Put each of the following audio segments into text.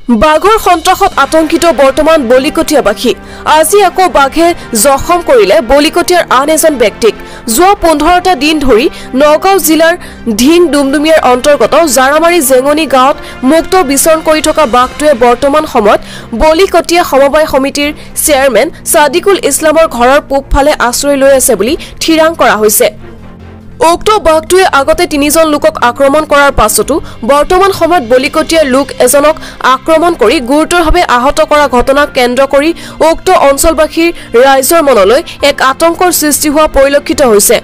বাঘৰ সন্ত্ৰাসত আতংকিত বৰ্তমান বলিকটীয়াবাসী আজি আকৌ বাঘে জখম কৰিলে বলিকটীয়াৰ আন এজন ব্যক্তিক যোৱা 15টা দিন ধৰি নগাঁও জিলাৰ ঢিং ডুমডুমিয়াৰ অন্তৰ্গত জাৰামাৰী জেঙনি গাঁৱত মুক্ত বিচৰণ কৰি থকা বাঘটোৱে বৰ্তমান সময়ত বলিকটীয়া সমবায় সমিতিৰ চেয়াৰমেন সাদিকুল ইছলামৰ ঘৰৰ পূবফালে আশ্ৰয় লৈ আছে বুলি ঠিৰাং কৰা হৈছে। উক্ত বাঘটোৱে আগতে 3জন লোকক আক্ৰমণ কৰাৰ পাছতো বৰ্তমান সময়ত বলিকটীয়াৰ লোক এজনক আক্ৰমণ কৰি গুৰুতৰভাৱে আহত কৰা ঘটনাক কেন্দ্ৰ কৰি উক্ত অঞ্চলবাসীৰ ৰাইজৰ মনলৈ এক আতংকৰ সৃষ্টি হোৱা পৰিলক্ষিত হৈছে।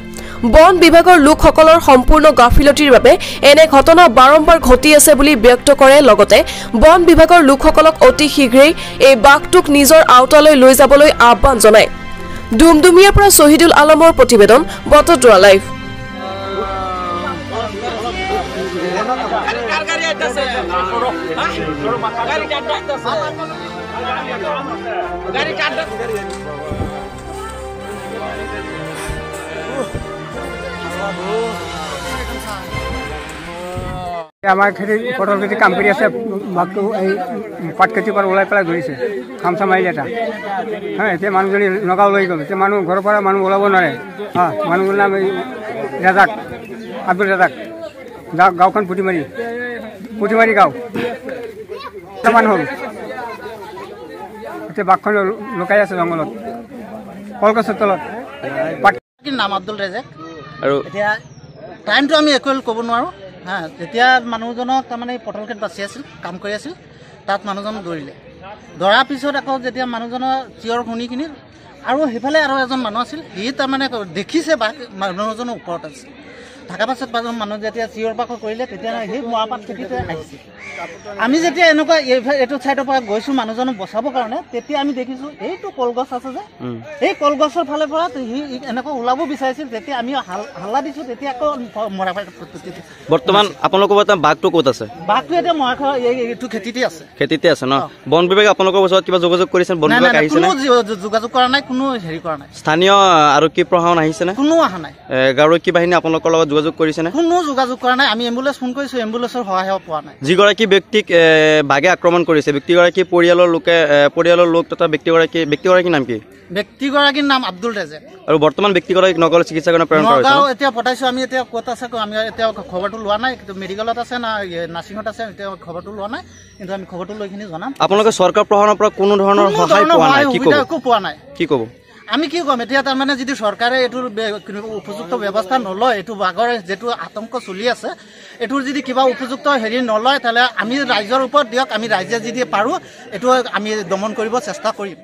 বন বিভাগৰ লোকসকলৰ সম্পূৰ্ণ গাফিলতিৰ বাবে এনে ঘটনা বাৰম্বাৰ ঘটি আছে বুলি ব্যক্ত কৰে। লগতে বন বিভাগৰ লোকসকলক অতি শীঘ্ৰেই এই বাঘটোক নিজৰ আওতালৈ লৈ যাবলৈ আহ্বান জনায়। ডুমডুমিয়াৰ পৰা শহীদুল আলমৰ প্ৰতিবেদন বটদ্ৰৱা লাইভ। আমাৰ খেতি পটল খেতি কাম কৰি আছে বাঘটো এই পাত খেতিৰ পৰা ওলাই পেলাই ধৰিছে খামচা মাৰিলে এটা এতিয়া মানুহজনী নগাঁও লৈ গ'ল। এতিয়া মানুহ ঘৰৰ পৰা মানুহ ওলাব নোৱাৰে। মানুহৰ নাম এই ৰাজাক আব্দুল ৰাজাক গাঁওখন পুঠিমাৰি গাঁও মানুহ হ'ল। এতিয়া বাঘখন লুকাই আছে জংঘলত কলগছৰ তলত। নাম আব্দুল ৰাজাক। আৰু এতিয়া টাইমটো আমি একো ক'ব নোৱাৰোঁ। তেতিয়া মানুহজনক তাৰমানে পটল খেত বাচি আছিল, কাম কৰি আছিল। তাত মানুহজন দৌৰিলে, ধৰাৰ পিছত আকৌ যেতিয়া মানুহজনৰ চিঞৰ শুনি কিনি আৰু সেইফালে আৰু এজন মানুহ আছিল, সি তাৰমানে দেখিছে বাঘ মানুহজনৰ ওপৰত আছে। থকাৰ পাছত মানুহ যেতিয়া চিঞৰ বাখৰ কৰিলে তেতিয়া সেই মৰাপাত খেতিতে আহিছে। আমি যেতিয়া এনেকুৱা এইটো ছাইডৰ পৰা গৈছোঁ মানুহজনক বচাবৰ কাৰণে, তেতিয়া আমি দেখিছোঁ এইটো কলগছ আছে যে এই কলগছৰ ফালে পৰা সি এনেকুৱা ওলাব বিচাৰিছিল। তেতিয়া আমি হাল্লা দিছোঁ, তেতিয়া আকৌ মৰাপাত। বৰ্তমান আপোনালোকৰ বাঘটো ক'ত আছে? বাঘটো এতিয়া মৰাখোৱা এইটো খেতিতে আছে ন? বন বিভাগে আপোনালোকৰ ওচৰত কিবা যোগাযোগ কৰিছে? বন বিভাগ আহিছে? কোনো যোগাযোগ কৰা নাই, কোনো হেৰি কৰা নাই। স্থানীয় আৰক্ষী প্ৰশাসন আহিছে নে? কোনো অহা নাই। গাঁৱৰক্ষী বাহিনী আপোনালোকৰ লগত যোগাযোগ কৰিছে নে? কোনো যোগাযোগ কৰা নাই। আমি এম্বুলেন্স ফোন কৰিছোঁ, এম্বুলেন্সৰ সহায় পোৱা নাই। যিগৰাকী ব্যক্তিক বাঘে আক্ৰমণ কৰিছে ব্যক্তিগৰাকী পৰিয়ালৰ লোক তথা ব্যক্তিগৰাকীৰ নাম কি? ব্যক্তিগৰাকীৰ নাম আব্দুল ৰাজাক। আৰু বৰ্তমান ব্যক্তিগৰাকীক নগাঁও চিকিৎসালয়লৈ প্ৰেৰণ কৰা হৈছে। এতিয়া পঠাইছোঁ আমি। এতিয়া ক'ত আছে আমি এতিয়া খবৰটো লোৱা নাই। মেডিকেলত আছে না নাৰ্ছিঙত আছে, এতিয়া খবৰটো লোৱা নাই। কিন্তু আমি খবৰটো লৈ কিনি জনাম। আপোনালোকে চৰকাৰ প্ৰশাসনৰ পৰা কোনো ধৰণৰ সহায় পোৱা নাই? একো পোৱা নাই। কি ক'ব? আমি কি ক'ম এতিয়া? তাৰমানে যদি চৰকাৰে এইটোৰ উপযুক্ত ব্যৱস্থা নলয়, এইটো বাঘৰ যিটো আতংক চলি আছে, এইটোৰ যদি কিবা উপযুক্ত হেৰি নলয়, তেতিয়াহ'লে আমি ৰাইজৰ ওপৰত দিয়ক। আমি ৰাইজে যদি পাৰোঁ এইটো আমি দমন কৰিব চেষ্টা কৰিম।